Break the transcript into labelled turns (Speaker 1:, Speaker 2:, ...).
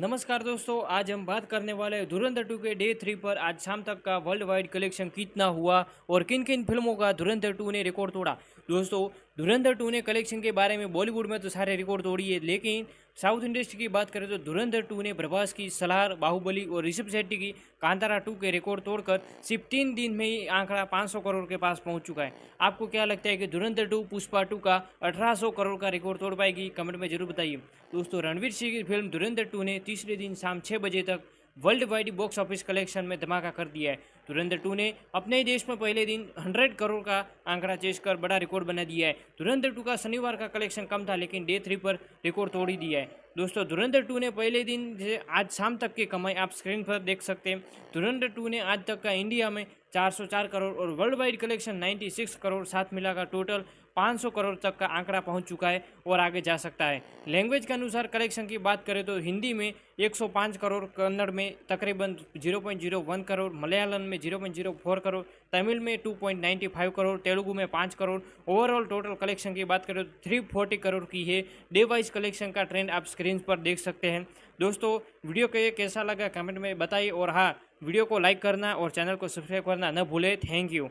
Speaker 1: नमस्कार दोस्तों, आज हम बात करने वाले हैं धुरंधर 2 के डे 3 पर आज शाम तक का वर्ल्ड वाइड कलेक्शन कितना हुआ और किन किन फिल्मों का धुरंधर 2 ने रिकॉर्ड तोड़ा। दोस्तों, धुरंधर 2 ने कलेक्शन के बारे में बॉलीवुड में तो सारे रिकॉर्ड तोड़ी है, लेकिन साउथ इंडस्ट्री की बात करें तो धुरंधर 2 ने प्रभास की सलार, बाहुबली और ऋषभ शेट्टी की कांतारा 2 के रिकॉर्ड तोड़कर सिर्फ 3 दिन में ही आंकड़ा 500 करोड़ के पास पहुंच चुका है। आपको क्या लगता है कि धुरंधर 2 पुष्पा 2 का 1800 करोड़ का रिकॉर्ड तोड़ पाएगी? कमेंट में जरूर बताइए। दोस्तों, रणवीर सिंह की फिल्म धुरंधर 2 ने तीसरे दिन शाम 6 बजे तक world wide box office collection में धमाका कर दिया है। धुरंधर 2 ने अपने ही देश में पहले दिन 100 करोड़ का आंकड़ा चेस कर बड़ा रिकॉर्ड बना दिया है। धुरंधर 2 का शनिवार का कलेक्शन कम था, लेकिन डे 3 पर रिकॉर्ड तोड़ ही दिया है। दोस्तों, धुरंधर 2 ने पहले दिन से आज शाम तक की कमाई आप स्क्रीन पर देख सकते हैं। धुरंधर 2 ने आज तक का इंडिया में 404 करोड़ और वर्ल्ड वाइड कलेक्शन 96 करोड़, साथ मिलाकर टोटल 500 करोड़ तक का आंकड़ा पहुंच चुका है और आगे जा सकता है। लैंग्वेज के अनुसार कलेक्शन की बात करें तो हिंदी में 105 करोड़, कन्नड़ में तकरीबन 0.01 करोड़, मलयालम में 0.04 करोड़, तमिल में 2.95 करोड़, तेलुगु में 5 करोड़। ओवरऑल टोटल कलेक्शन की बात करें तो 340 करोड़ की है। डे वाइज कलेक्शन का ट्रेंड आप स्क्रीन पर देख सकते हैं। दोस्तों, वीडियो को ये कैसा लगा कमेंट में बताइए और हाँ, वीडियो को लाइक करना और चैनल को सब्सक्राइब करना न भूलें। Thank you.